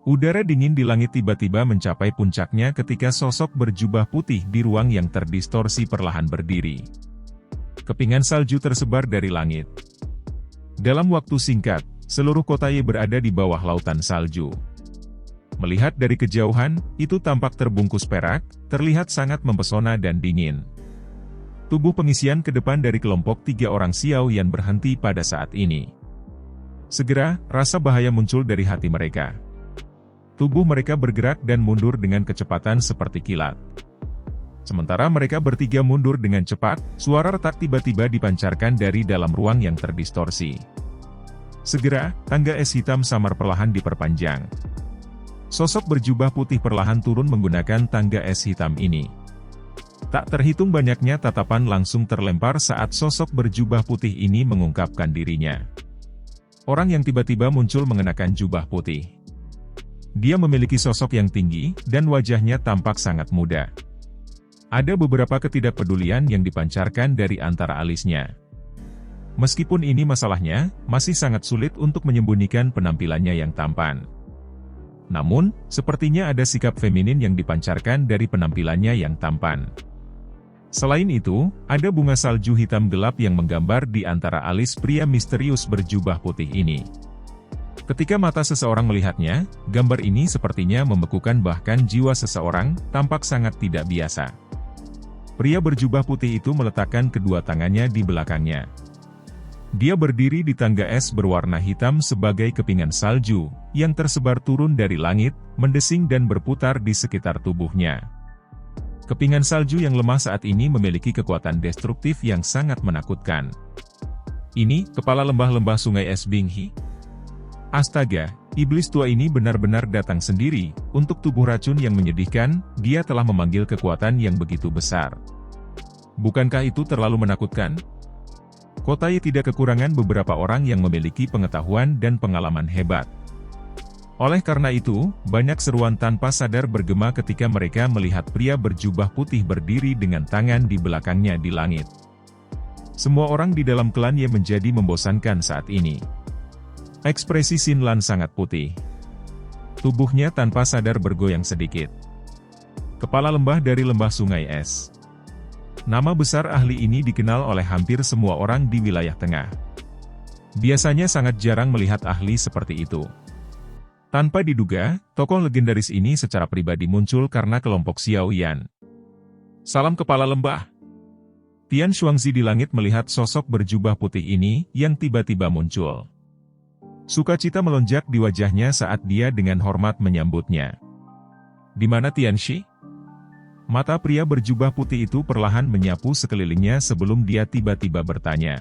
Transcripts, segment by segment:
Udara dingin di langit tiba-tiba mencapai puncaknya ketika sosok berjubah putih di ruang yang terdistorsi perlahan berdiri. Kepingan salju tersebar dari langit. Dalam waktu singkat, seluruh kota Ye berada di bawah lautan salju. Melihat dari kejauhan, itu tampak terbungkus perak, terlihat sangat mempesona dan dingin. Tubuh pengisian ke depan dari kelompok 3 orang Xiao Yan berhenti pada saat ini. Segera, rasa bahaya muncul dari hati mereka. Tubuh mereka bergerak dan mundur dengan kecepatan seperti kilat. Sementara mereka bertiga mundur dengan cepat, suara retak tiba-tiba dipancarkan dari dalam ruang yang terdistorsi. Segera, tangga es hitam samar perlahan diperpanjang. Sosok berjubah putih perlahan turun menggunakan tangga es hitam ini. Tak terhitung banyaknya tatapan langsung terlempar saat sosok berjubah putih ini mengungkapkan dirinya. Orang yang tiba-tiba muncul mengenakan jubah putih. Dia memiliki sosok yang tinggi, dan wajahnya tampak sangat muda. Ada beberapa ketidakpedulian yang dipancarkan dari antara alisnya. Meskipun ini masalahnya, masih sangat sulit untuk menyembunyikan penampilannya yang tampan. Namun, sepertinya ada sikap feminin yang dipancarkan dari penampilannya yang tampan. Selain itu, ada bunga salju hitam gelap yang menggambar di antara alis pria misterius berjubah putih ini. Ketika mata seseorang melihatnya, gambar ini sepertinya membekukan bahkan jiwa seseorang, tampak sangat tidak biasa. Pria berjubah putih itu meletakkan kedua tangannya di belakangnya. Dia berdiri di tangga es berwarna hitam sebagai kepingan salju, yang tersebar turun dari langit, mendesing dan berputar di sekitar tubuhnya. Kepingan salju yang lemah saat ini memiliki kekuatan destruktif yang sangat menakutkan. Ini, kepala lembah-lembah sungai es Binghi. Astaga, iblis tua ini benar-benar datang sendiri, untuk tubuh racun yang menyedihkan, dia telah memanggil kekuatan yang begitu besar. Bukankah itu terlalu menakutkan? Kota Ye tidak kekurangan beberapa orang yang memiliki pengetahuan dan pengalaman hebat. Oleh karena itu, banyak seruan tanpa sadar bergema ketika mereka melihat pria berjubah putih berdiri dengan tangan di belakangnya di langit. Semua orang di dalam klan Ye menjadi membosankan saat ini. Ekspresi Xin Lan sangat putih. Tubuhnya tanpa sadar bergoyang sedikit. Kepala lembah dari lembah sungai es. Nama besar ahli ini dikenal oleh hampir semua orang di wilayah tengah. Biasanya sangat jarang melihat ahli seperti itu. Tanpa diduga, tokoh legendaris ini secara pribadi muncul karena kelompok Xiao Yan. Salam kepala lembah. Tian Xuangzi di langit melihat sosok berjubah putih ini yang tiba-tiba muncul. Sukacita melonjak di wajahnya saat dia dengan hormat menyambutnya. Di mana Tian Shi? Mata pria berjubah putih itu perlahan menyapu sekelilingnya sebelum dia tiba-tiba bertanya.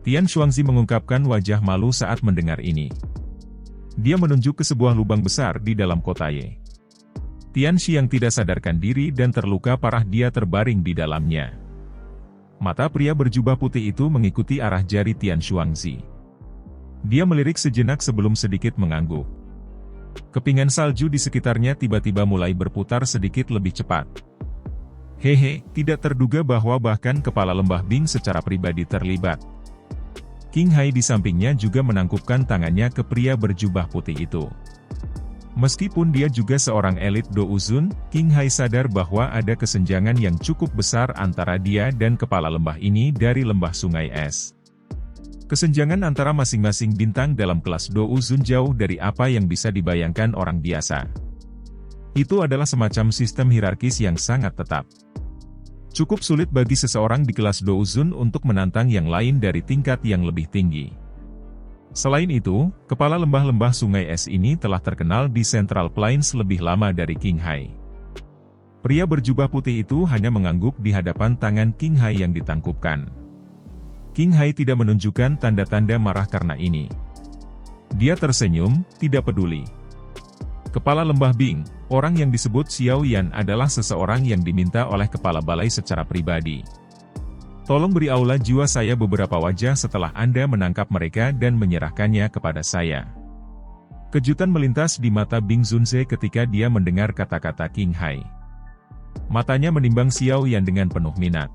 Tian Xuangzi mengungkapkan wajah malu saat mendengar ini. Dia menunjuk ke sebuah lubang besar di dalam kota Ye. Tian Shi yang tidak sadarkan diri dan terluka parah dia terbaring di dalamnya. Mata pria berjubah putih itu mengikuti arah jari Tian Xuangzi. Dia melirik sejenak sebelum sedikit mengangguk. Kepingan salju di sekitarnya tiba-tiba mulai berputar sedikit lebih cepat. Hehe, tidak terduga bahwa bahkan kepala lembah Bing secara pribadi terlibat. King Hai di sampingnya juga menangkupkan tangannya ke pria berjubah putih itu. Meskipun dia juga seorang elit Do Uzun, King Hai sadar bahwa ada kesenjangan yang cukup besar antara dia dan kepala lembah ini dari lembah sungai es. Kesenjangan antara masing-masing bintang dalam kelas Do Uzun jauh dari apa yang bisa dibayangkan orang biasa. Itu adalah semacam sistem hierarkis yang sangat tetap. Cukup sulit bagi seseorang di kelas Do Uzun untuk menantang yang lain dari tingkat yang lebih tinggi. Selain itu, kepala lembah-lembah sungai es ini telah terkenal di Central Plains lebih lama dari King Hai. Pria berjubah putih itu hanya mengangguk di hadapan tangan King Hai yang ditangkupkan. King Hai tidak menunjukkan tanda-tanda marah karena ini. Dia tersenyum, tidak peduli. Kepala lembah Bing, orang yang disebut Xiao Yan adalah seseorang yang diminta oleh kepala balai secara pribadi. Tolong beri aula jiwa saya beberapa wajah setelah Anda menangkap mereka dan menyerahkannya kepada saya. Kejutan melintas di mata Bing Zunze ketika dia mendengar kata-kata King Hai. Matanya menimbang Xiao Yan dengan penuh minat.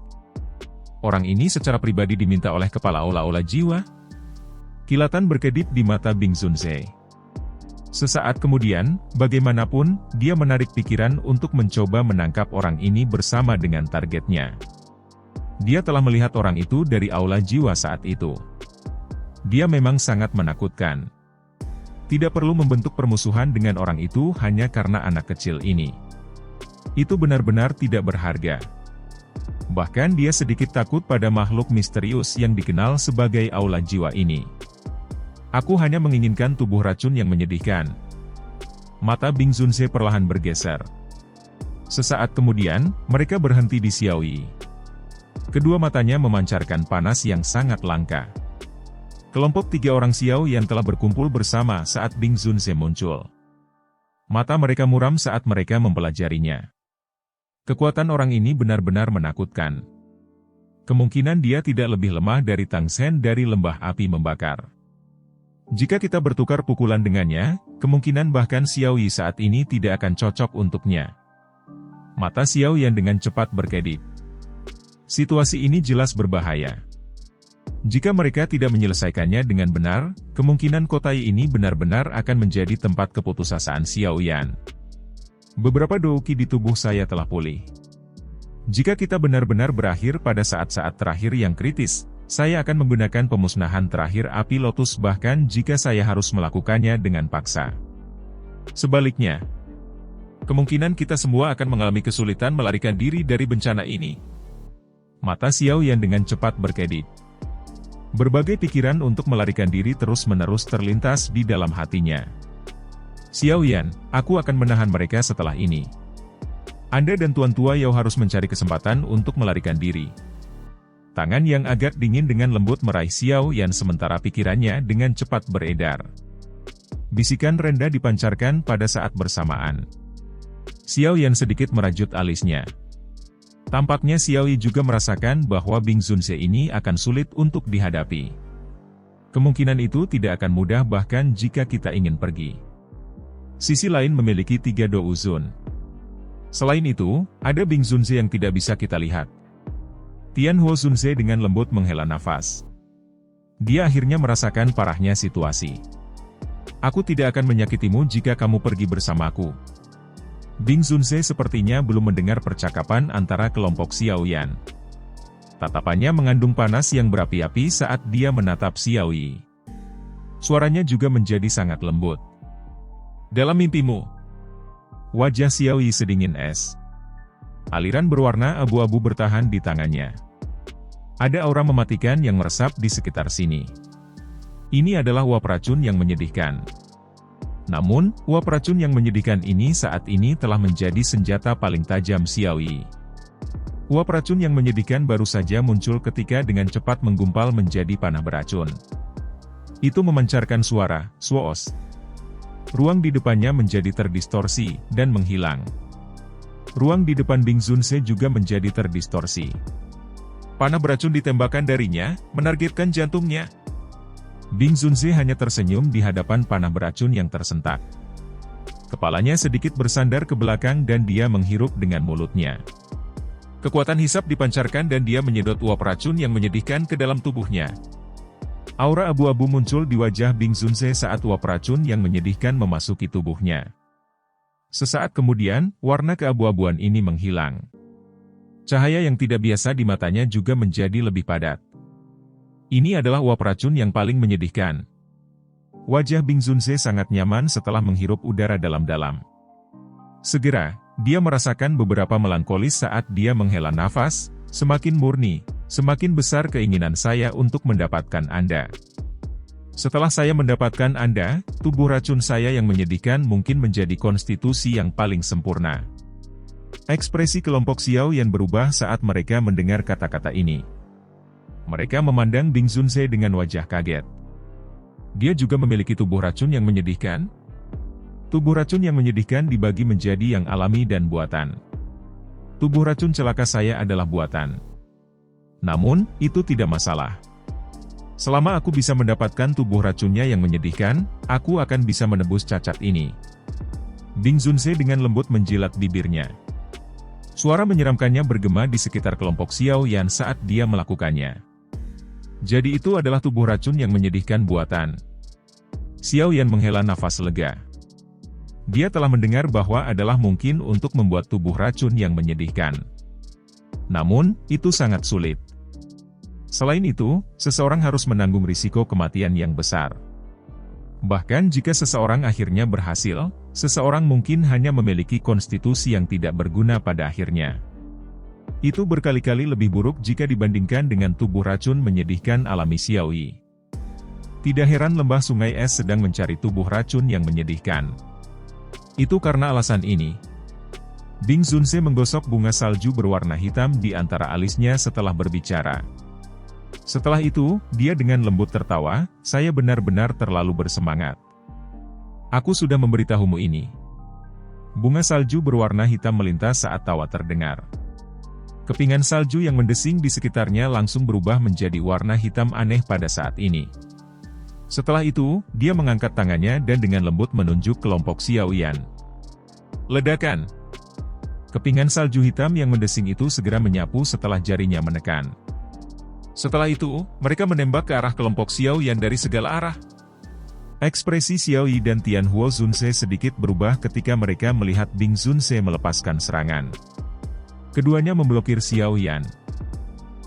Orang ini secara pribadi diminta oleh kepala aula-aula jiwa? Kilatan berkedip di mata Bing Zunze. Sesaat kemudian, bagaimanapun, dia menarik pikiran untuk mencoba menangkap orang ini bersama dengan targetnya. Dia telah melihat orang itu dari aula jiwa saat itu. Dia memang sangat menakutkan. Tidak perlu membentuk permusuhan dengan orang itu hanya karena anak kecil ini. Itu benar-benar tidak berharga. Bahkan dia sedikit takut pada makhluk misterius yang dikenal sebagai aula jiwa ini. Aku hanya menginginkan tubuh racun yang menyedihkan. Mata Bing Zunze perlahan bergeser. Sesaat kemudian, mereka berhenti di Xiao Yi. Kedua matanya memancarkan panas yang sangat langka. Kelompok 3 orang Xiao yang telah berkumpul bersama saat Bing Zunze muncul. Mata mereka muram saat mereka mempelajarinya. Kekuatan orang ini benar-benar menakutkan. Kemungkinan dia tidak lebih lemah dari Tang Shen dari lembah api membakar. Jika kita bertukar pukulan dengannya, kemungkinan bahkan Xiao Yi saat ini tidak akan cocok untuknya. Mata Xiao Yan dengan cepat berkedip. Situasi ini jelas berbahaya. Jika mereka tidak menyelesaikannya dengan benar, kemungkinan kotai ini benar-benar akan menjadi tempat keputusasaan Xiao Yan. Beberapa douki di tubuh saya telah pulih. Jika kita benar-benar berakhir pada saat-saat terakhir yang kritis, saya akan menggunakan pemusnahan terakhir api lotus bahkan jika saya harus melakukannya dengan paksa. Sebaliknya, kemungkinan kita semua akan mengalami kesulitan melarikan diri dari bencana ini. Mata Xiao Yan dengan cepat berkedip. Berbagai pikiran untuk melarikan diri terus-menerus terlintas di dalam hatinya. Xiao Yan, aku akan menahan mereka setelah ini. Anda dan Tuan Tua Yao harus mencari kesempatan untuk melarikan diri. Tangan yang agak dingin dengan lembut meraih Xiao Yan sementara pikirannya dengan cepat beredar. Bisikan rendah dipancarkan pada saat bersamaan. Xiao Yan sedikit merajut alisnya. Tampaknya Xiao Yi juga merasakan bahwa Bing Zunze ini akan sulit untuk dihadapi. Kemungkinan itu tidak akan mudah bahkan jika kita ingin pergi. Sisi lain memiliki 3 Do Uzun. Selain itu, ada Bing Zunze yang tidak bisa kita lihat. Tian Huo Zunze dengan lembut menghela nafas. Dia akhirnya merasakan parahnya situasi. Aku tidak akan menyakitimu jika kamu pergi bersamaku. Bing Zunze sepertinya belum mendengar percakapan antara kelompok Xiao Yan. Tatapannya mengandung panas yang berapi-api saat dia menatap Xiao Yi. Suaranya juga menjadi sangat lembut. Dalam mimpimu. Wajah Xiao Yi sedingin es. Aliran berwarna abu-abu bertahan di tangannya. Ada aura mematikan yang meresap di sekitar sini. Ini adalah uap racun yang menyedihkan. Namun, uap racun yang menyedihkan ini saat ini telah menjadi senjata paling tajam Xiao Yi. Uap racun yang menyedihkan baru saja muncul ketika dengan cepat menggumpal menjadi panah beracun. Itu memancarkan suara, "Swoos". Ruang di depannya menjadi terdistorsi, dan menghilang. Ruang di depan Bing Zunze juga menjadi terdistorsi. Panah beracun ditembakkan darinya, menargetkan jantungnya. Bing Zunze hanya tersenyum di hadapan panah beracun yang tersentak. Kepalanya sedikit bersandar ke belakang dan dia menghirup dengan mulutnya. Kekuatan hisap dipancarkan dan dia menyedot uap racun yang menyedihkan ke dalam tubuhnya. Aura abu-abu muncul di wajah Bing Zunze saat uap racun yang menyedihkan memasuki tubuhnya. Sesaat kemudian, warna keabu-abuan ini menghilang. Cahaya yang tidak biasa di matanya juga menjadi lebih padat. Ini adalah uap racun yang paling menyedihkan. Wajah Bing Zunze sangat nyaman setelah menghirup udara dalam-dalam. Segera, dia merasakan beberapa melankolis saat dia menghela nafas, semakin murni, semakin besar keinginan saya untuk mendapatkan Anda. Setelah saya mendapatkan Anda, tubuh racun saya yang menyedihkan mungkin menjadi konstitusi yang paling sempurna. Ekspresi kelompok Xiao Yan berubah saat mereka mendengar kata-kata ini. Mereka memandang Bing Zunze dengan wajah kaget. Dia juga memiliki tubuh racun yang menyedihkan? Tubuh racun yang menyedihkan dibagi menjadi yang alami dan buatan. Tubuh racun celaka saya adalah buatan. Namun, itu tidak masalah. Selama aku bisa mendapatkan tubuh racunnya yang menyedihkan, aku akan bisa menebus cacat ini. Bing Zunze dengan lembut menjilat bibirnya. Suara menyeramkannya bergema di sekitar kelompok Xiao Yan saat dia melakukannya. Jadi itu adalah tubuh racun yang menyedihkan buatan. Xiao Yan menghela nafas lega. Dia telah mendengar bahwa adalah mungkin untuk membuat tubuh racun yang menyedihkan. Namun, itu sangat sulit. Selain itu, seseorang harus menanggung risiko kematian yang besar. Bahkan jika seseorang akhirnya berhasil, seseorang mungkin hanya memiliki konstitusi yang tidak berguna pada akhirnya. Itu berkali-kali lebih buruk jika dibandingkan dengan tubuh racun menyedihkan alami Xiaoyi. Tidak heran lembah sungai es sedang mencari tubuh racun yang menyedihkan. Itu karena alasan ini. Bing Zunse menggosok bunga salju berwarna hitam di antara alisnya setelah berbicara. Setelah itu, dia dengan lembut tertawa, "Saya benar-benar terlalu bersemangat. Aku sudah memberitahumu ini." Bunga salju berwarna hitam melintas saat tawa terdengar. Kepingan salju yang mendesing di sekitarnya langsung berubah menjadi warna hitam aneh pada saat ini. Setelah itu, dia mengangkat tangannya dan dengan lembut menunjuk kelompok Xiaoyan. Ledakan! Kepingan salju hitam yang mendesing itu segera menyapu setelah jarinya menekan. Setelah itu, mereka menembak ke arah kelompok Xiaoyan dari segala arah. Ekspresi Xiaoyi dan Tianhuo Zunse sedikit berubah ketika mereka melihat Bing Zunse melepaskan serangan. Keduanya memblokir Xiaoyan.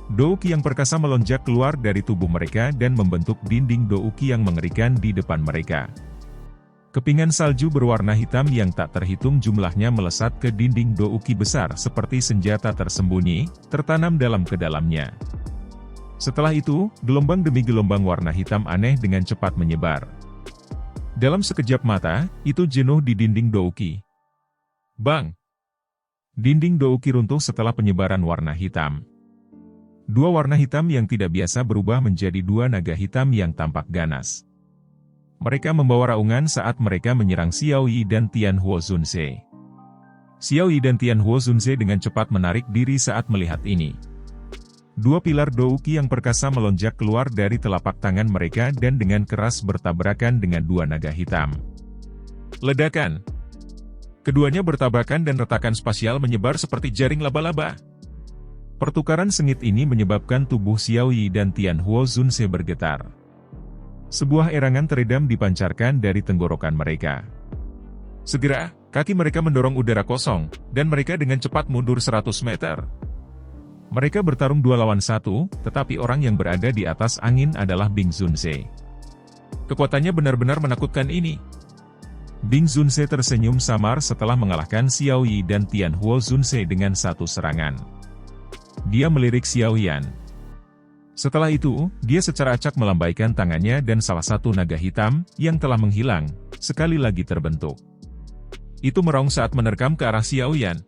Douki yang perkasa melonjak keluar dari tubuh mereka dan membentuk dinding Douki yang mengerikan di depan mereka. Kepingan salju berwarna hitam yang tak terhitung jumlahnya melesat ke dinding Douki besar seperti senjata tersembunyi, tertanam dalam ke dalamnya. Setelah itu, gelombang demi gelombang warna hitam aneh dengan cepat menyebar. Dalam sekejap mata, itu jenuh di dinding Douki. Bang! Dinding Douki runtuh setelah penyebaran warna hitam. Dua warna hitam yang tidak biasa berubah menjadi dua naga hitam yang tampak ganas. Mereka membawa raungan saat mereka menyerang Xiaoyi dan Tianhuo Zunse. Xiaoyi dan Tianhuo Zunse dengan cepat menarik diri saat melihat ini. Dua pilar Douki yang perkasa melonjak keluar dari telapak tangan mereka dan dengan keras bertabrakan dengan dua naga hitam. Ledakan! Keduanya bertabrakan dan retakan spasial menyebar seperti jaring laba-laba. Pertukaran sengit ini menyebabkan tubuh Xiaoyi dan Tianhuo Zunse bergetar. Sebuah erangan teredam dipancarkan dari tenggorokan mereka. Segera, kaki mereka mendorong udara kosong, dan mereka dengan cepat mundur 100 meter. Mereka bertarung 2 lawan 1, tetapi orang yang berada di atas angin adalah Bing Zunse. Kekuatannya benar-benar menakutkan ini. Bing Zunse tersenyum samar setelah mengalahkan Xiaoyi dan Tianhuo Zunse dengan satu serangan. Dia melirik Xiaoyan. Setelah itu, dia secara acak melambaikan tangannya dan salah satu naga hitam, yang telah menghilang, sekali lagi terbentuk. Itu meraung saat menerkam ke arah Xiaoyan.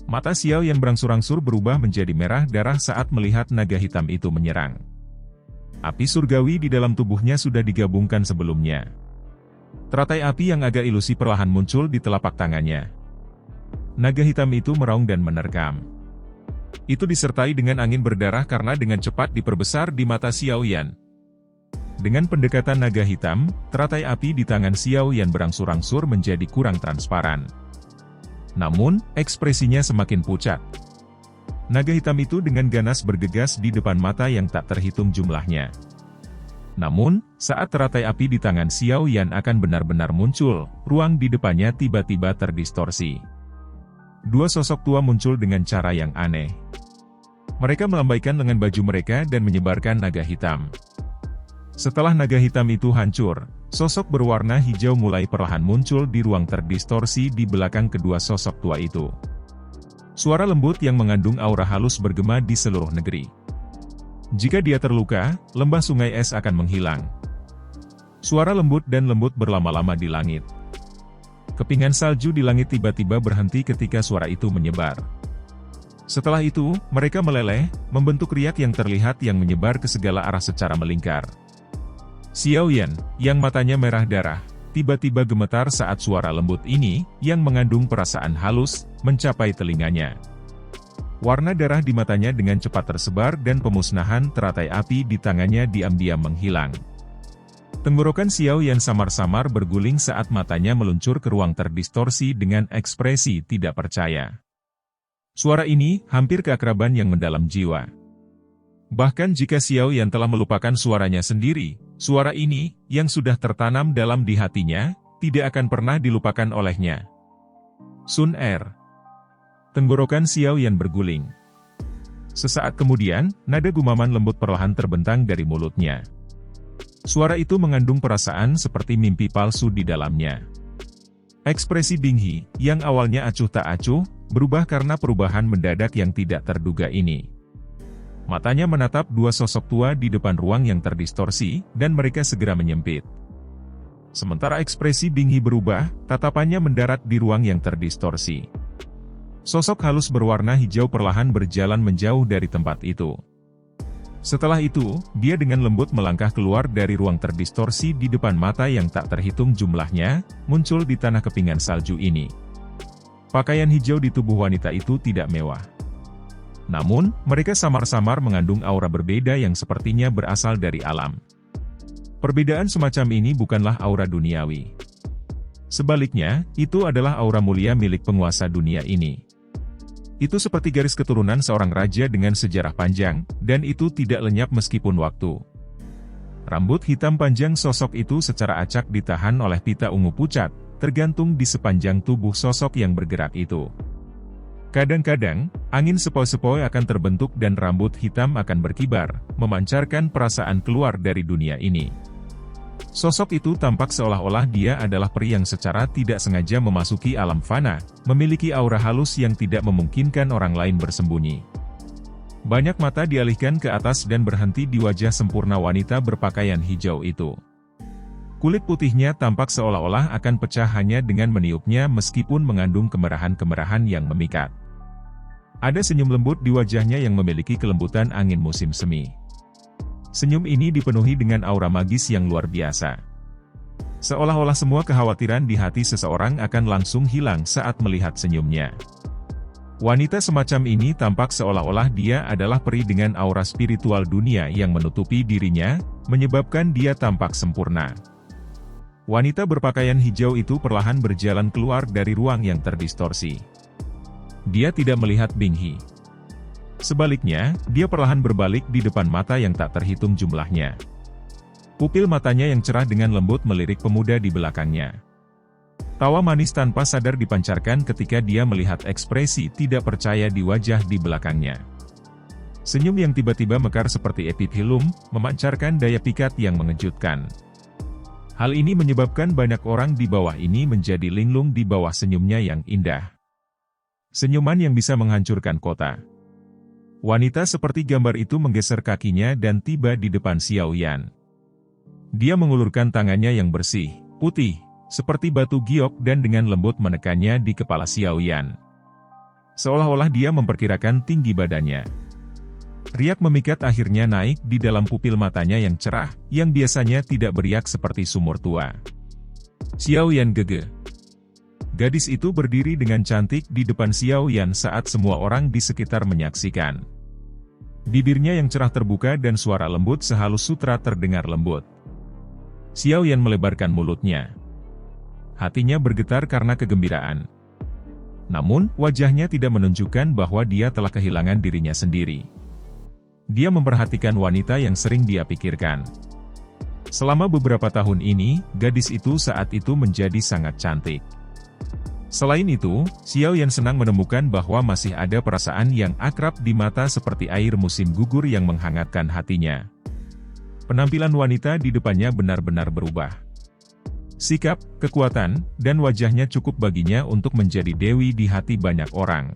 Mata Xiaoyan berangsur-angsur berubah menjadi merah darah saat melihat naga hitam itu menyerang. Api surgawi di dalam tubuhnya sudah digabungkan sebelumnya. Teratai api yang agak ilusi perlahan muncul di telapak tangannya. Naga hitam itu meraung dan menerkam. Itu disertai dengan angin berdarah karena dengan cepat diperbesar di mata Xiaoyan. Dengan pendekatan naga hitam, teratai api di tangan Xiaoyan berangsur-angsur menjadi kurang transparan. Namun, ekspresinya semakin pucat. Naga hitam itu dengan ganas bergegas di depan mata yang tak terhitung jumlahnya. Namun, saat teratai api di tangan Xiaoyan akan benar-benar muncul, ruang di depannya tiba-tiba terdistorsi. Dua sosok tua muncul dengan cara yang aneh. Mereka melambaikan lengan baju mereka dan menyebarkan naga hitam. Setelah naga hitam itu hancur, sosok berwarna hijau mulai perlahan muncul di ruang terdistorsi di belakang kedua sosok tua itu. Suara lembut yang mengandung aura halus bergema di seluruh negeri. Jika dia terluka, lembah sungai es akan menghilang. Suara lembut dan lembut berlama-lama di langit. Kepingan salju di langit tiba-tiba berhenti ketika suara itu menyebar. Setelah itu, mereka meleleh, membentuk riak yang terlihat yang menyebar ke segala arah secara melingkar. Xiaoyan, yang matanya merah darah, tiba-tiba gemetar saat suara lembut ini, yang mengandung perasaan halus, mencapai telinganya. Warna darah di matanya dengan cepat tersebar dan pemusnahan teratai api di tangannya diam-diam menghilang. Tenggorokan Xiaoyan samar-samar berguling saat matanya meluncur ke ruang terdistorsi dengan ekspresi tidak percaya. Suara ini hampir keakraban yang mendalam jiwa. Bahkan jika Xiaoyan telah melupakan suaranya sendiri, suara ini, yang sudah tertanam dalam di hatinya, tidak akan pernah dilupakan olehnya. Sun Er. Tenggorokan Xiao Yan berguling. Sesaat kemudian, nada gumaman lembut perlahan terbentang dari mulutnya. Suara itu mengandung perasaan seperti mimpi palsu di dalamnya. Ekspresi Bing He, yang awalnya acuh tak acuh, berubah karena perubahan mendadak yang tidak terduga ini. Matanya menatap dua sosok tua di depan ruang yang terdistorsi, dan mereka segera menyempit. Sementara ekspresi Bing He berubah, tatapannya mendarat di ruang yang terdistorsi. Sosok halus berwarna hijau perlahan berjalan menjauh dari tempat itu. Setelah itu, dia dengan lembut melangkah keluar dari ruang terdistorsi di depan mata yang tak terhitung jumlahnya, muncul di tanah kepingan salju ini. Pakaian hijau di tubuh wanita itu tidak mewah. Namun, mereka samar-samar mengandung aura berbeda yang sepertinya berasal dari alam. Perbedaan semacam ini bukanlah aura duniawi. Sebaliknya, itu adalah aura mulia milik penguasa dunia ini. Itu seperti garis keturunan seorang raja dengan sejarah panjang, dan itu tidak lenyap meskipun waktu. Rambut hitam panjang sosok itu secara acak ditahan oleh pita ungu pucat, tergantung di sepanjang tubuh sosok yang bergerak itu. Kadang-kadang, angin sepoi-sepoi akan terbentuk dan rambut hitam akan berkibar, memancarkan perasaan keluar dari dunia ini. Sosok itu tampak seolah-olah dia adalah peri yang secara tidak sengaja memasuki alam fana, memiliki aura halus yang tidak memungkinkan orang lain bersembunyi. Banyak mata dialihkan ke atas dan berhenti di wajah sempurna wanita berpakaian hijau itu. Kulit putihnya tampak seolah-olah akan pecah hanya dengan meniupnya meskipun mengandung kemerahan-kemerahan yang memikat. Ada senyum lembut di wajahnya yang memiliki kelembutan angin musim semi. Senyum ini dipenuhi dengan aura magis yang luar biasa. Seolah-olah semua kekhawatiran di hati seseorang akan langsung hilang saat melihat senyumnya. Wanita semacam ini tampak seolah-olah dia adalah peri dengan aura spiritual dunia yang menutupi dirinya, menyebabkan dia tampak sempurna. Wanita berpakaian hijau itu perlahan berjalan keluar dari ruang yang terdistorsi. Dia tidak melihat Bing He. Sebaliknya, dia perlahan berbalik di depan mata yang tak terhitung jumlahnya. Pupil matanya yang cerah dengan lembut melirik pemuda di belakangnya. Tawa manis tanpa sadar dipancarkan ketika dia melihat ekspresi tidak percaya di wajah di belakangnya. Senyum yang tiba-tiba mekar seperti epithelium, memancarkan daya pikat yang mengejutkan. Hal ini menyebabkan banyak orang di bawah ini menjadi linglung di bawah senyumnya yang indah. Senyuman yang bisa menghancurkan kota. Wanita seperti gambar itu menggeser kakinya dan tiba di depan Xiao Yan. Dia mengulurkan tangannya yang bersih, putih, seperti batu giok dan dengan lembut menekannya di kepala Xiao Yan. Seolah-olah dia memperkirakan tinggi badannya. Riak memikat akhirnya naik di dalam pupil matanya yang cerah, yang biasanya tidak beriak seperti sumur tua. Xiao Yan gege. Gadis itu berdiri dengan cantik di depan Xiao Yan saat semua orang di sekitar menyaksikan. Bibirnya yang cerah terbuka dan suara lembut sehalus sutra terdengar lembut. Xiao Yan melebarkan mulutnya. Hatinya bergetar karena kegembiraan. Namun, wajahnya tidak menunjukkan bahwa dia telah kehilangan dirinya sendiri. Dia memperhatikan wanita yang sering dia pikirkan. Selama beberapa tahun ini, gadis itu saat itu menjadi sangat cantik. Selain itu, Xiao Yan senang menemukan bahwa masih ada perasaan yang akrab di mata seperti air musim gugur yang menghangatkan hatinya. Penampilan wanita di depannya benar-benar berubah. Sikap, kekuatan, dan wajahnya cukup baginya untuk menjadi dewi di hati banyak orang.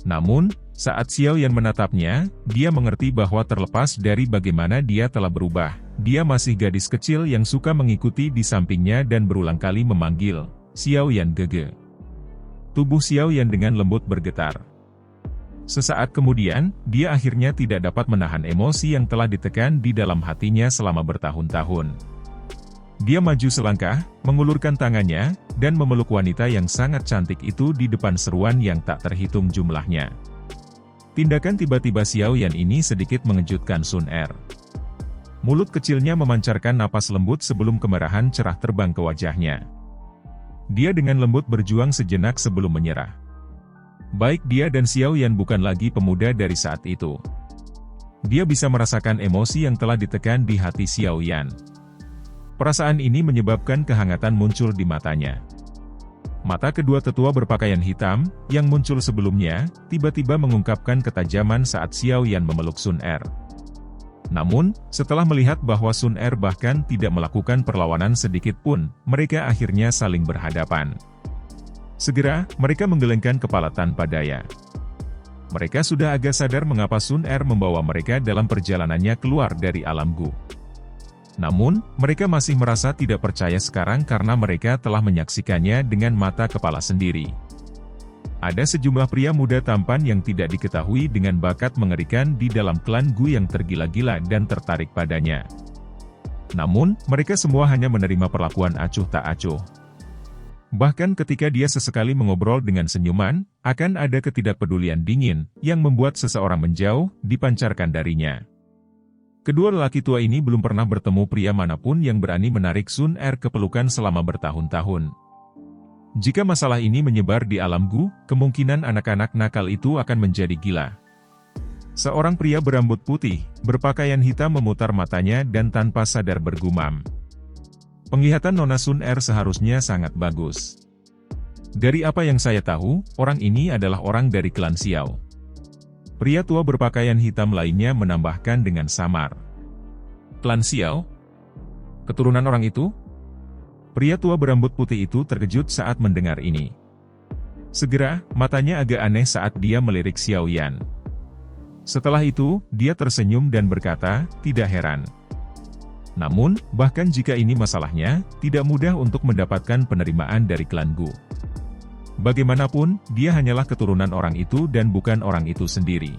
Namun, saat Xiao Yan menatapnya, dia mengerti bahwa terlepas dari bagaimana dia telah berubah, dia masih gadis kecil yang suka mengikuti di sampingnya dan berulang kali memanggil, Xiao Yan gege. Tubuh Xiao Yan dengan lembut bergetar. Sesaat kemudian, dia akhirnya tidak dapat menahan emosi yang telah ditekan di dalam hatinya selama bertahun-tahun. Dia maju selangkah, mengulurkan tangannya, dan memeluk wanita yang sangat cantik itu di depan seruan yang tak terhitung jumlahnya. Tindakan tiba-tiba Xiao Yan ini sedikit mengejutkan Sun Er. Mulut kecilnya memancarkan napas lembut sebelum kemerahan cerah terbang ke wajahnya. Dia dengan lembut berjuang sejenak sebelum menyerah. Baik dia dan Xiao Yan bukan lagi pemuda dari saat itu. Dia bisa merasakan emosi yang telah ditekan di hati Xiao Yan. Perasaan ini menyebabkan kehangatan muncul di matanya. Mata kedua tetua berpakaian hitam, yang muncul sebelumnya, tiba-tiba mengungkapkan ketajaman saat Xiao Yan memeluk Sun Er. Namun, setelah melihat bahwa Sun Er bahkan tidak melakukan perlawanan sedikit pun, mereka akhirnya saling berhadapan. Segera, mereka menggelengkan kepala tanpa daya. Mereka sudah agak sadar mengapa Sun Er membawa mereka dalam perjalanannya keluar dari alam Gu. Namun, mereka masih merasa tidak percaya sekarang karena mereka telah menyaksikannya dengan mata kepala sendiri. Ada sejumlah pria muda tampan yang tidak diketahui dengan bakat mengerikan di dalam klan Gu yang tergila-gila dan tertarik padanya. Namun, mereka semua hanya menerima perlakuan acuh tak acuh. Bahkan ketika dia sesekali mengobrol dengan senyuman, akan ada ketidakpedulian dingin, yang membuat seseorang menjauh, dipancarkan darinya. Kedua lelaki tua ini belum pernah bertemu pria manapun yang berani menarik Sun Er ke pelukan selama bertahun-tahun. Jika masalah ini menyebar di alam Gu, kemungkinan anak-anak nakal itu akan menjadi gila. Seorang pria berambut putih, berpakaian hitam memutar matanya dan tanpa sadar bergumam. Penglihatan Nona Sun Er seharusnya sangat bagus. Dari apa yang saya tahu, orang ini adalah orang dari klan Xiao. Pria tua berpakaian hitam lainnya menambahkan dengan samar. Klan Xiao? Keturunan orang itu? Pria tua berambut putih itu terkejut saat mendengar ini. Segera, matanya agak aneh saat dia melirik Xiao Yan. Setelah itu, dia tersenyum dan berkata, tidak heran. Namun, bahkan jika ini masalahnya, tidak mudah untuk mendapatkan penerimaan dari klan Gu. Bagaimanapun, dia hanyalah keturunan orang itu dan bukan orang itu sendiri.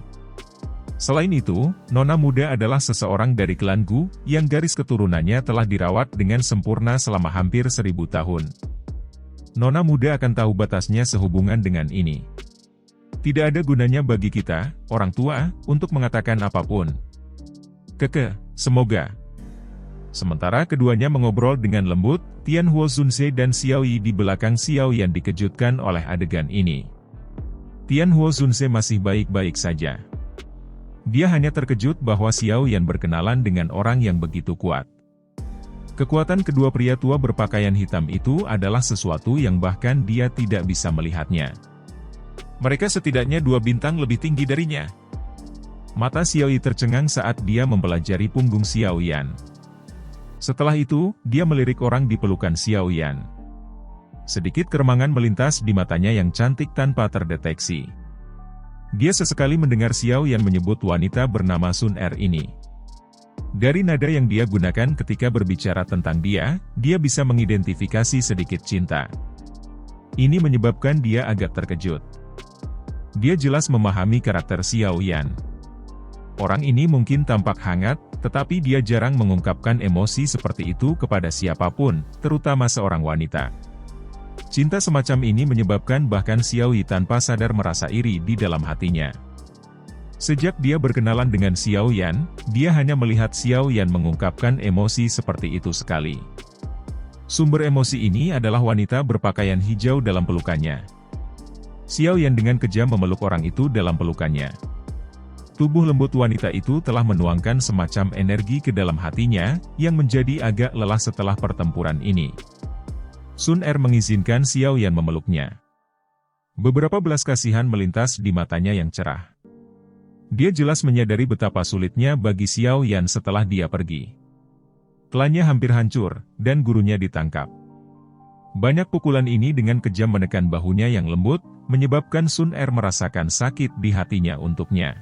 Selain itu, Nona muda adalah seseorang dari klan Gu, yang garis keturunannya telah dirawat dengan sempurna selama hampir 1000 tahun. Nona muda akan tahu batasnya sehubungan dengan ini. Tidak ada gunanya bagi kita, orang tua, untuk mengatakan apapun. Semoga. Sementara keduanya mengobrol dengan lembut, Tian Huo Zunze dan Xiao Yi di belakang Xiao Yan dikejutkan oleh adegan ini. Tian Huo Zunze masih baik-baik saja. Dia hanya terkejut bahwa Xiao Yan berkenalan dengan orang yang begitu kuat. Kekuatan kedua pria tua berpakaian hitam itu adalah sesuatu yang bahkan dia tidak bisa melihatnya. Mereka setidaknya 2 bintang lebih tinggi darinya. Mata Xiao Yi tercengang saat dia mempelajari punggung Xiao Yan. Setelah itu, dia melirik orang di pelukan Xiao Yan. Sedikit keremangan melintas di matanya yang cantik tanpa terdeteksi. Dia sesekali mendengar Xiao Yan menyebut wanita bernama Sun Er ini. Dari nada yang dia gunakan ketika berbicara tentang dia bisa mengidentifikasi sedikit cinta. Ini menyebabkan dia agak terkejut. Dia jelas memahami karakter Xiao Yan. Orang ini mungkin tampak hangat, tetapi dia jarang mengungkapkan emosi seperti itu kepada siapapun, terutama seorang wanita. Cinta semacam ini menyebabkan bahkan Xiao Yi tanpa sadar merasa iri di dalam hatinya. Sejak dia berkenalan dengan Xiao Yan, dia hanya melihat Xiao Yan mengungkapkan emosi seperti itu sekali. Sumber emosi ini adalah wanita berpakaian hijau dalam pelukannya. Xiao Yan dengan kejam memeluk orang itu dalam pelukannya. Tubuh lembut wanita itu telah menuangkan semacam energi ke dalam hatinya, yang menjadi agak lelah setelah pertempuran ini. Sun Er mengizinkan Xiao Yan memeluknya. Beberapa belas kasihan melintas di matanya yang cerah. Dia jelas menyadari betapa sulitnya bagi Xiao Yan setelah dia pergi. Klannya hampir hancur, dan gurunya ditangkap. Banyak pukulan ini dengan kejam menekan bahunya yang lembut, menyebabkan Sun Er merasakan sakit di hatinya untuknya.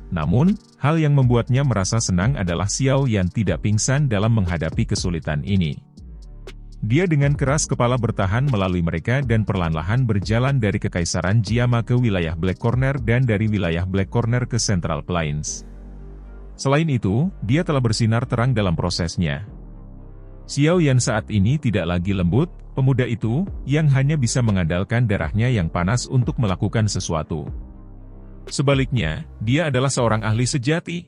Namun, hal yang membuatnya merasa senang adalah Xiao Yan tidak pingsan dalam menghadapi kesulitan ini. Dia dengan keras kepala bertahan melalui mereka dan perlahan-lahan berjalan dari Kekaisaran Jiama ke wilayah Black Corner dan dari wilayah Black Corner ke Central Plains. Selain itu, dia telah bersinar terang dalam prosesnya. Xiao Yan saat ini tidak lagi lembut, pemuda itu, yang hanya bisa mengandalkan darahnya yang panas untuk melakukan sesuatu. Sebaliknya, dia adalah seorang ahli sejati.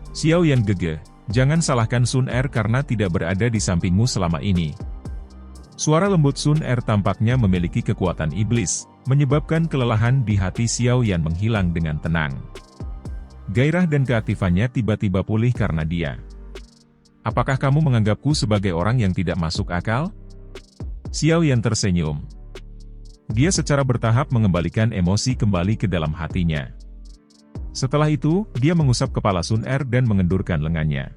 Xiao Yan gegeh, jangan salahkan Sun Er karena tidak berada di sampingmu selama ini. Suara lembut Sun Er tampaknya memiliki kekuatan iblis, menyebabkan kelelahan di hati Xiao Yan menghilang dengan tenang. Gairah dan keaktifannya tiba-tiba pulih karena dia. Apakah kamu menganggapku sebagai orang yang tidak masuk akal? Xiao Yan tersenyum. Dia secara bertahap mengembalikan emosi kembali ke dalam hatinya. Setelah itu, dia mengusap kepala Sun Er dan mengendurkan lengannya.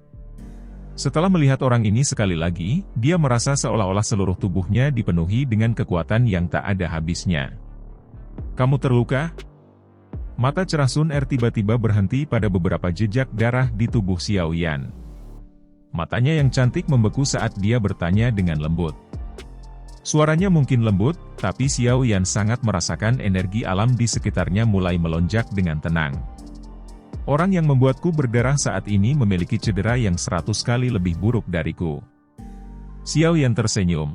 Setelah melihat orang ini sekali lagi, dia merasa seolah-olah seluruh tubuhnya dipenuhi dengan kekuatan yang tak ada habisnya. Kamu terluka? Mata cerah Sun Er tiba-tiba berhenti pada beberapa jejak darah di tubuh Xiao Yan. Matanya yang cantik membeku saat dia bertanya dengan lembut. Suaranya mungkin lembut, tapi Xiao Yan sangat merasakan energi alam di sekitarnya mulai melonjak dengan tenang. Orang yang membuatku berdarah saat ini memiliki cedera yang 100 kali lebih buruk dariku. Xiao Yan tersenyum.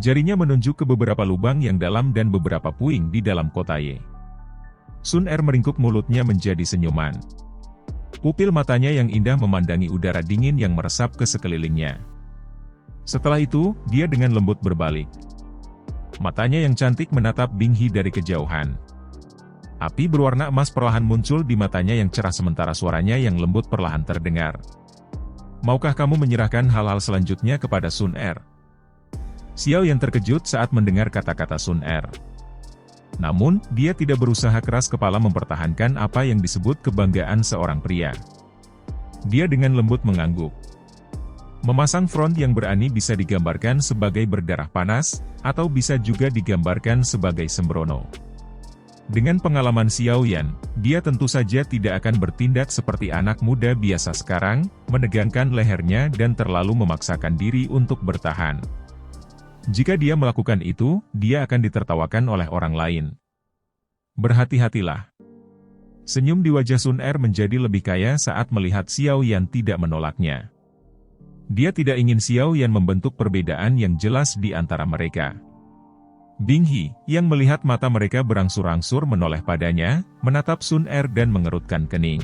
Jarinya menunjuk ke beberapa lubang yang dalam dan beberapa puing di dalam kotaye. Sun Er meringkuk mulutnya menjadi senyuman. Pupil matanya yang indah memandangi udara dingin yang meresap ke sekelilingnya. Setelah itu, dia dengan lembut berbalik. Matanya yang cantik menatap Bing He dari kejauhan. Api berwarna emas perlahan muncul di matanya yang cerah sementara suaranya yang lembut perlahan terdengar. Maukah kamu menyerahkan hal-hal selanjutnya kepada Sun Er? Xiao yang terkejut saat mendengar kata-kata Sun Er. Namun, dia tidak berusaha keras kepala mempertahankan apa yang disebut kebanggaan seorang pria. Dia dengan lembut mengangguk. Memasang front yang berani bisa digambarkan sebagai berdarah panas, atau bisa juga digambarkan sebagai sembrono. Dengan pengalaman Xiao Yan, dia tentu saja tidak akan bertindak seperti anak muda biasa sekarang, menegangkan lehernya dan terlalu memaksakan diri untuk bertahan. Jika dia melakukan itu, dia akan ditertawakan oleh orang lain. Berhati-hatilah. Senyum di wajah Sun Er menjadi lebih kaya saat melihat Xiao Yan tidak menolaknya. Dia tidak ingin Xiao Yan membentuk perbedaan yang jelas di antara mereka. Bing He, yang melihat mata mereka berangsur-angsur menoleh padanya, menatap Sun Er dan mengerutkan kening.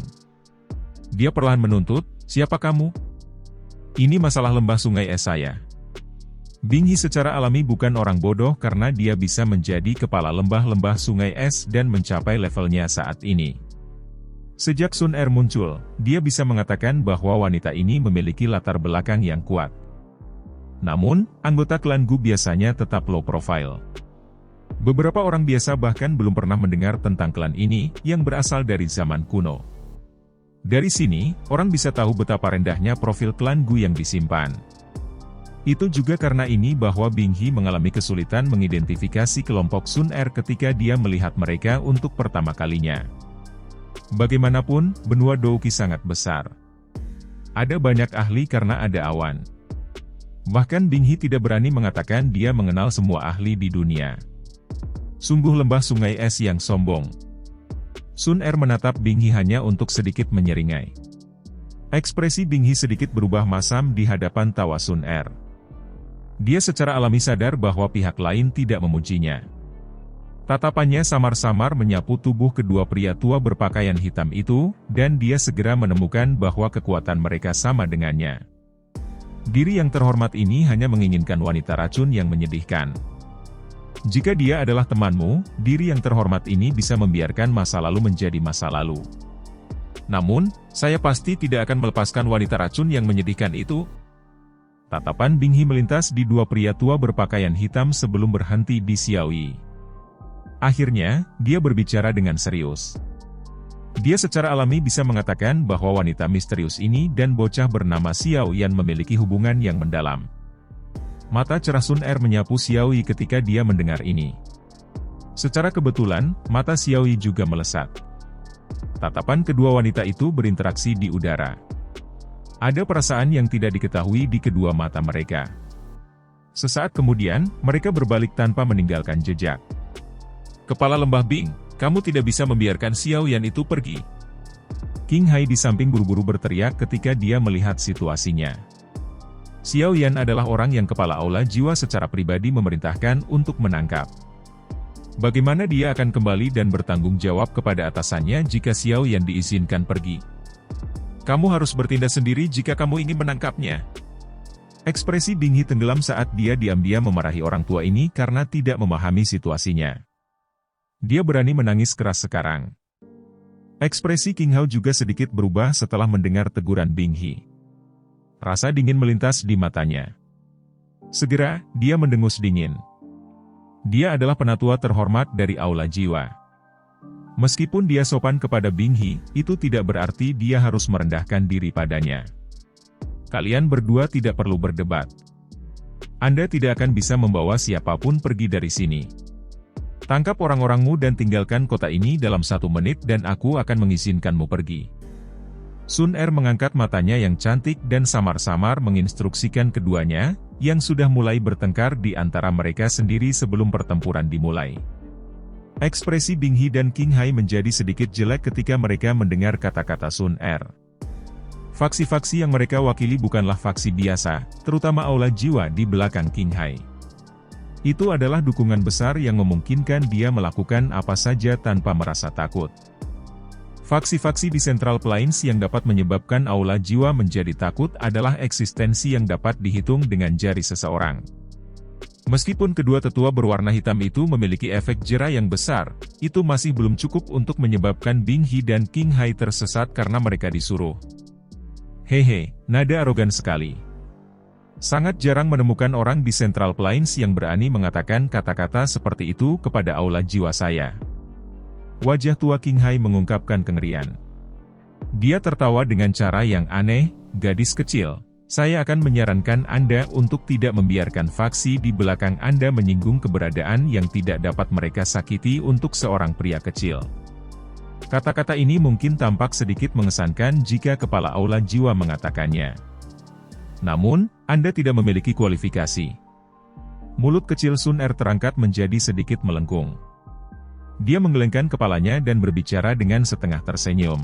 Dia perlahan menuntut, siapa kamu? Ini masalah lembah sungai es saya. Bing He secara alami bukan orang bodoh karena dia bisa menjadi kepala lembah-lembah sungai es dan mencapai levelnya saat ini. Sejak Sun Er muncul, dia bisa mengatakan bahwa wanita ini memiliki latar belakang yang kuat. Namun, anggota klan Gu biasanya tetap low profile. Beberapa orang biasa bahkan belum pernah mendengar tentang klan ini, yang berasal dari zaman kuno. Dari sini, orang bisa tahu betapa rendahnya profil klan Gu yang disimpan. Itu juga karena ini bahwa Bing He mengalami kesulitan mengidentifikasi kelompok Sun Er ketika dia melihat mereka untuk pertama kalinya. Bagaimanapun, benua Douqi sangat besar. Ada banyak ahli karena ada awan. Bahkan Bing He tidak berani mengatakan dia mengenal semua ahli di dunia. Sungguh lembah sungai es yang sombong. Sun Er menatap Bing He hanya untuk sedikit menyeringai. Ekspresi Bing He sedikit berubah masam di hadapan tawa Sun Er. Dia secara alami sadar bahwa pihak lain tidak memujinya. Tatapannya samar-samar menyapu tubuh kedua pria tua berpakaian hitam itu, dan dia segera menemukan bahwa kekuatan mereka sama dengannya. Diri yang terhormat ini hanya menginginkan wanita racun yang menyedihkan. Jika dia adalah temanmu, diri yang terhormat ini bisa membiarkan masa lalu menjadi masa lalu. Namun, saya pasti tidak akan melepaskan wanita racun yang menyedihkan itu. Tatapan Bing He melintas di dua pria tua berpakaian hitam sebelum berhenti di Xiao Yi. Akhirnya, dia berbicara dengan serius. Dia secara alami bisa mengatakan bahwa wanita misterius ini dan bocah bernama Xiao Yan memiliki hubungan yang mendalam. Mata cerah Sun Er menyapu Xiao Yi ketika dia mendengar ini. Secara kebetulan, mata Xiao Yi juga melesat. Tatapan kedua wanita itu berinteraksi di udara. Ada perasaan yang tidak diketahui di kedua mata mereka. Sesaat kemudian, mereka berbalik tanpa meninggalkan jejak. Kepala lembah Bing, kamu tidak bisa membiarkan Xiao Yan itu pergi. King Hai di samping buru-buru berteriak ketika dia melihat situasinya. Xiao Yan adalah orang yang kepala aula jiwa secara pribadi memerintahkan untuk menangkap. Bagaimana dia akan kembali dan bertanggung jawab kepada atasannya jika Xiao Yan diizinkan pergi? Kamu harus bertindak sendiri jika kamu ingin menangkapnya. Ekspresi Bing He tenggelam saat dia diam-diam memarahi orang tua ini karena tidak memahami situasinya. Dia berani menangis keras sekarang. Ekspresi King Hao juga sedikit berubah setelah mendengar teguran Bing He. Rasa dingin melintas di matanya. Segera, dia mendengus dingin. Dia adalah penatua terhormat dari Aula Jiwa. Meskipun dia sopan kepada Bing He, itu tidak berarti dia harus merendahkan diri padanya. Kalian berdua tidak perlu berdebat. Anda tidak akan bisa membawa siapapun pergi dari sini. Tangkap orang-orangmu dan tinggalkan kota ini dalam 1 menit dan aku akan mengizinkanmu pergi. Sun Er mengangkat matanya yang cantik dan samar-samar menginstruksikan keduanya, yang sudah mulai bertengkar di antara mereka sendiri sebelum pertempuran dimulai. Ekspresi Bing He dan King Hai menjadi sedikit jelek ketika mereka mendengar kata-kata Sun Er. Faksi-faksi yang mereka wakili bukanlah faksi biasa, terutama Aula Jiwa di belakang King Hai. Itu adalah dukungan besar yang memungkinkan dia melakukan apa saja tanpa merasa takut. Faksi-faksi di Central Plains yang dapat menyebabkan Aula Jiwa menjadi takut adalah eksistensi yang dapat dihitung dengan jari seseorang. Meskipun kedua tetua berwarna hitam itu memiliki efek jera yang besar, itu masih belum cukup untuk menyebabkan Bing He dan King Hai tersesat karena mereka disuruh. Hehe, nada arogan sekali. Sangat jarang menemukan orang di Central Plains yang berani mengatakan kata-kata seperti itu kepada Aula Jiwa saya. Wajah tua King Hai mengungkapkan kengerian. Dia tertawa dengan cara yang aneh, gadis kecil. Saya akan menyarankan Anda untuk tidak membiarkan faksi di belakang Anda menyinggung keberadaan yang tidak dapat mereka sakiti untuk seorang pria kecil. Kata-kata ini mungkin tampak sedikit mengesankan jika kepala Aula Jiwa mengatakannya. Namun, Anda tidak memiliki kualifikasi. Mulut kecil Sun Er terangkat menjadi sedikit melengkung. Dia menggelengkan kepalanya dan berbicara dengan setengah tersenyum.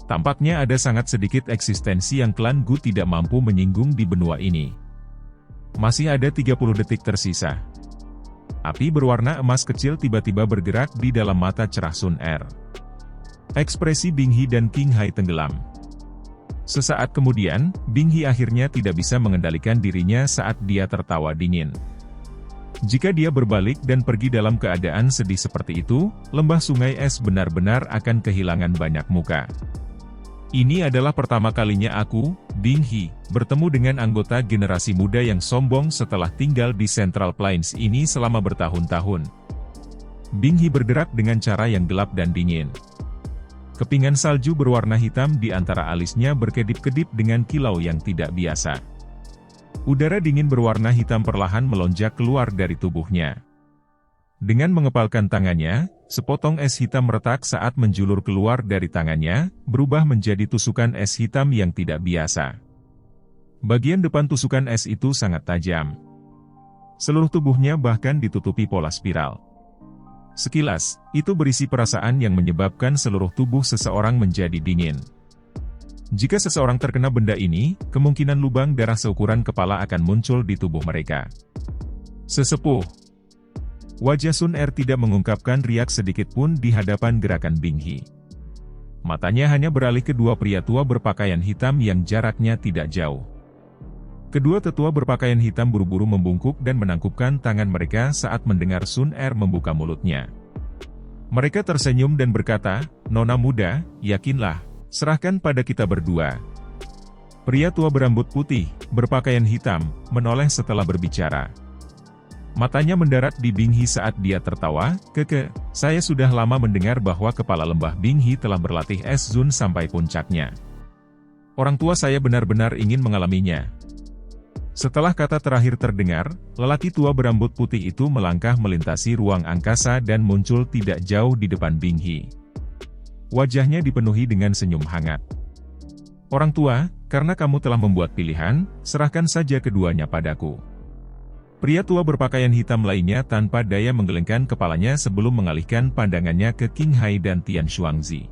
Tampaknya ada sangat sedikit eksistensi yang klan Gu tidak mampu menyinggung di benua ini. Masih ada 30 detik tersisa. Api berwarna emas kecil tiba-tiba bergerak di dalam mata cerah Sun Er. Ekspresi Bing He dan King Hai tenggelam. Sesaat kemudian, Bing He akhirnya tidak bisa mengendalikan dirinya saat dia tertawa dingin. Jika dia berbalik dan pergi dalam keadaan sedih seperti itu, lembah sungai es benar-benar akan kehilangan banyak muka. Ini adalah pertama kalinya aku, Bing He, bertemu dengan anggota generasi muda yang sombong setelah tinggal di Central Plains ini selama bertahun-tahun. Bing He bergerak dengan cara yang gelap dan dingin. Kepingan salju berwarna hitam di antara alisnya berkedip-kedip dengan kilau yang tidak biasa. Udara dingin berwarna hitam perlahan melonjak keluar dari tubuhnya. Dengan mengepalkan tangannya, sepotong es hitam retak saat menjulur keluar dari tangannya, berubah menjadi tusukan es hitam yang tidak biasa. Bagian depan tusukan es itu sangat tajam. Seluruh tubuhnya bahkan ditutupi pola spiral. Sekilas, itu berisi perasaan yang menyebabkan seluruh tubuh seseorang menjadi dingin. Jika seseorang terkena benda ini, kemungkinan lubang darah seukuran kepala akan muncul di tubuh mereka. Sesepuh. Wajah Sun Er tidak mengungkapkan riak sedikit pun di hadapan gerakan Bing He. Matanya hanya beralih ke dua pria tua berpakaian hitam yang jaraknya tidak jauh. Kedua tetua berpakaian hitam buru-buru membungkuk dan menangkupkan tangan mereka saat mendengar Sun Er membuka mulutnya. Mereka tersenyum dan berkata, "Nona muda, yakinlah. Serahkan pada kita berdua." Pria tua berambut putih, berpakaian hitam, menoleh setelah berbicara. Matanya mendarat di Bing He saat dia tertawa, saya sudah lama mendengar bahwa kepala lembah Bing He telah berlatih es Zun sampai puncaknya. Orang tua saya benar-benar ingin mengalaminya." Setelah kata terakhir terdengar, lelaki tua berambut putih itu melangkah melintasi ruang angkasa dan muncul tidak jauh di depan Bing He. Wajahnya dipenuhi dengan senyum hangat. "Orang tua, karena kamu telah membuat pilihan, serahkan saja keduanya padaku." Pria tua berpakaian hitam lainnya tanpa daya menggelengkan kepalanya sebelum mengalihkan pandangannya ke King Hai dan Tian Xuangzi.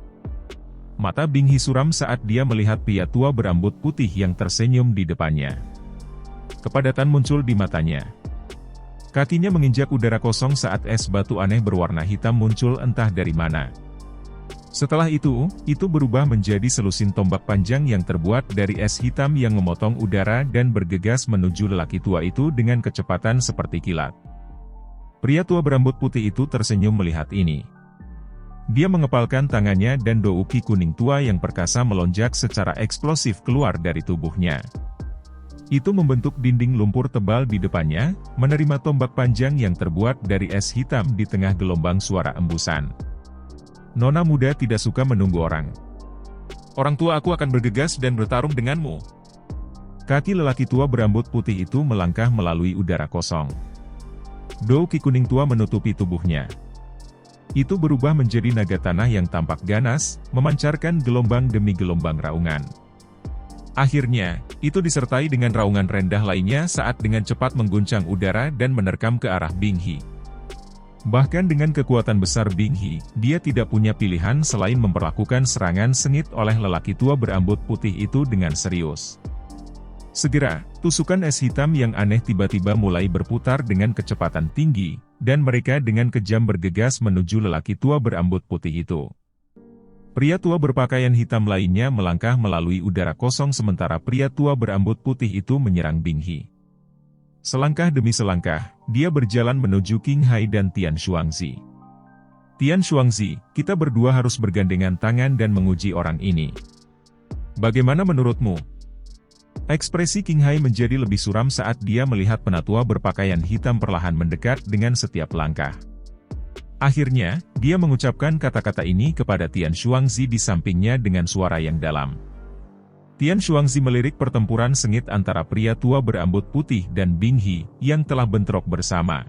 Mata Bing He suram saat dia melihat pria tua berambut putih yang tersenyum di depannya. Kepadatan muncul di matanya. Kakinya menginjak udara kosong saat es batu aneh berwarna hitam muncul entah dari mana. Setelah itu berubah menjadi selusin tombak panjang yang terbuat dari es hitam yang memotong udara dan bergegas menuju lelaki tua itu dengan kecepatan seperti kilat. Pria tua berambut putih itu tersenyum melihat ini. Dia mengepalkan tangannya dan douki kuning tua yang perkasa melonjak secara eksplosif keluar dari tubuhnya. Itu membentuk dinding lumpur tebal di depannya, menerima tombak panjang yang terbuat dari es hitam di tengah gelombang suara embusan. Nona muda tidak suka menunggu orang. "Orang tua, aku akan bergegas dan bertarung denganmu." Kaki lelaki tua berambut putih itu melangkah melalui udara kosong. Douki kuning tua menutupi tubuhnya. Itu berubah menjadi naga tanah yang tampak ganas, memancarkan gelombang demi gelombang raungan. Akhirnya, itu disertai dengan raungan rendah lainnya saat dengan cepat mengguncang udara dan menerkam ke arah Bing He. Bahkan dengan kekuatan besar Bing He, dia tidak punya pilihan selain memperlakukan serangan sengit oleh lelaki tua berambut putih itu dengan serius. Segera, tusukan es hitam yang aneh tiba-tiba mulai berputar dengan kecepatan tinggi, dan mereka dengan kejam bergegas menuju lelaki tua berambut putih itu. Pria tua berpakaian hitam lainnya melangkah melalui udara kosong sementara pria tua berambut putih itu menyerang Bing He. Selangkah demi selangkah, dia berjalan menuju Qing Hai dan Tian Xuangzi. "Tian Xuangzi, kita berdua harus bergandengan tangan dan menguji orang ini. Bagaimana menurutmu?" Ekspresi Qing Hai menjadi lebih suram saat dia melihat penatua berpakaian hitam perlahan mendekat dengan setiap langkah. Akhirnya, dia mengucapkan kata-kata ini kepada Tian Xuangzi di sampingnya dengan suara yang dalam. Tian Xuangzi melirik pertempuran sengit antara pria tua berambut putih dan Bing He, yang telah bentrok bersama.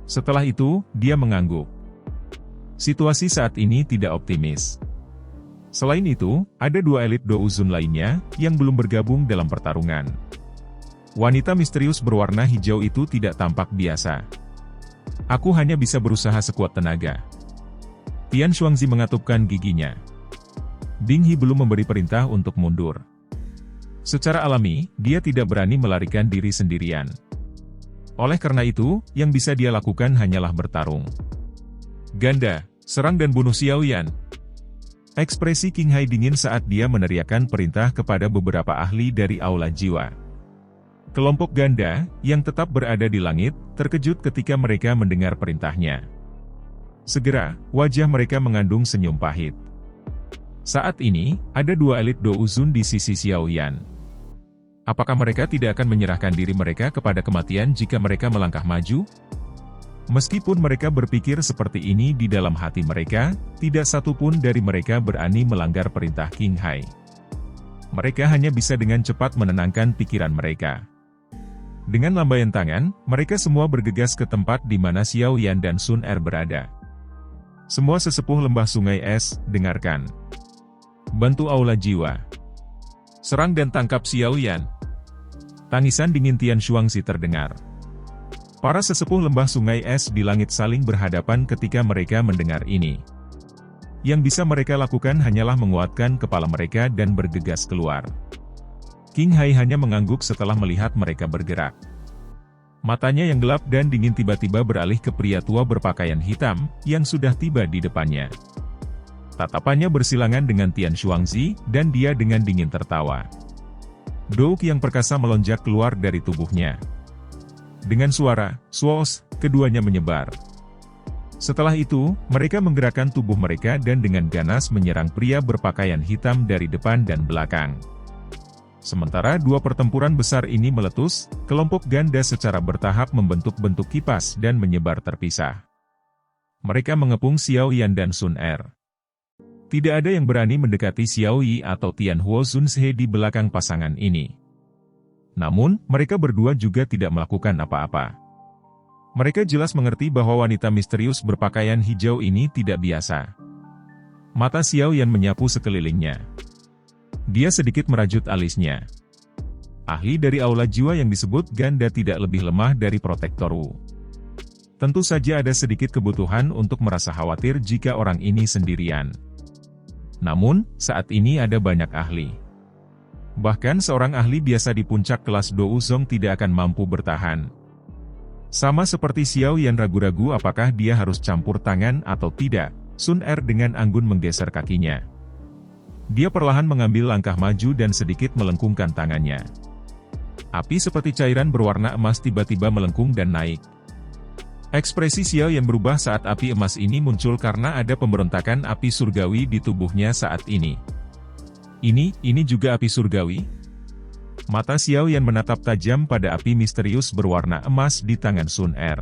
Setelah itu, dia mengangguk. Situasi saat ini tidak optimis. Selain itu, ada dua elit Douzun lainnya, yang belum bergabung dalam pertarungan. Wanita misterius berwarna hijau itu tidak tampak biasa. "Aku hanya bisa berusaha sekuat tenaga." Tian Xuangzi mengatupkan giginya. Bing He belum memberi perintah untuk mundur. Secara alami, dia tidak berani melarikan diri sendirian. Oleh karena itu, yang bisa dia lakukan hanyalah bertarung. "Ganda, serang dan bunuh Xiao Yan." Ekspresi Qing Hai dingin saat dia meneriakkan perintah kepada beberapa ahli dari Aula Jiwa. Kelompok ganda, yang tetap berada di langit, terkejut ketika mereka mendengar perintahnya. Segera, wajah mereka mengandung senyum pahit. Saat ini, ada dua elit Douzun di sisi Xiao Yan. Apakah mereka tidak akan menyerahkan diri mereka kepada kematian jika mereka melangkah maju? Meskipun mereka berpikir seperti ini di dalam hati mereka, tidak satu pun dari mereka berani melanggar perintah Qing Hai. Mereka hanya bisa dengan cepat menenangkan pikiran mereka. Dengan lambaian tangan, mereka semua bergegas ke tempat di mana Xiao Yan dan Sun Er berada. "Semua sesepuh lembah sungai es, dengarkan. Bantu Aula Jiwa. Serang dan tangkap Xiao Yan." Tangisan dingin Tian Xuangzi terdengar. Para sesepuh lembah sungai es di langit saling berhadapan ketika mereka mendengar ini. Yang bisa mereka lakukan hanyalah menguatkan kepala mereka dan bergegas keluar. Qing Hai hanya mengangguk setelah melihat mereka bergerak. Matanya yang gelap dan dingin tiba-tiba beralih ke pria tua berpakaian hitam, yang sudah tiba di depannya. Tatapannya bersilangan dengan Tian Xuangzi, dan dia dengan dingin tertawa. Douki yang perkasa melonjak keluar dari tubuhnya. Dengan suara "swoosh", keduanya menyebar. Setelah itu, mereka menggerakkan tubuh mereka dan dengan ganas menyerang pria berpakaian hitam dari depan dan belakang. Sementara dua pertempuran besar ini meletus, kelompok ganda secara bertahap membentuk-bentuk kipas dan menyebar terpisah. Mereka mengepung Xiao Yan dan Sun Er. Tidak ada yang berani mendekati Xiao Yi atau Tian Huo Zunzhe di belakang pasangan ini. Namun, mereka berdua juga tidak melakukan apa-apa. Mereka jelas mengerti bahwa wanita misterius berpakaian hijau ini tidak biasa. Mata Xiao Yan menyapu sekelilingnya. Dia sedikit merajut alisnya. Ahli dari Aula Jiwa yang disebut ganda tidak lebih lemah dari Protektor Wu. Tentu saja ada sedikit kebutuhan untuk merasa khawatir jika orang ini sendirian. Namun, saat ini ada banyak ahli. Bahkan seorang ahli biasa di puncak kelas Douzong tidak akan mampu bertahan. Sama seperti Xiao Yan ragu-ragu apakah dia harus campur tangan atau tidak, Sun Er dengan anggun menggeser kakinya. Dia perlahan mengambil langkah maju dan sedikit melengkungkan tangannya. Api seperti cairan berwarna emas tiba-tiba melengkung dan naik. Ekspresi Xiao Yan berubah saat api emas ini muncul karena ada pemberontakan api surgawi di tubuhnya saat ini. Ini juga api surgawi? Mata Xiao Yan menatap tajam pada api misterius berwarna emas di tangan Sun Er.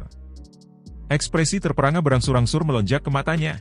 Ekspresi terperangah berangsur-angsur melonjak ke matanya.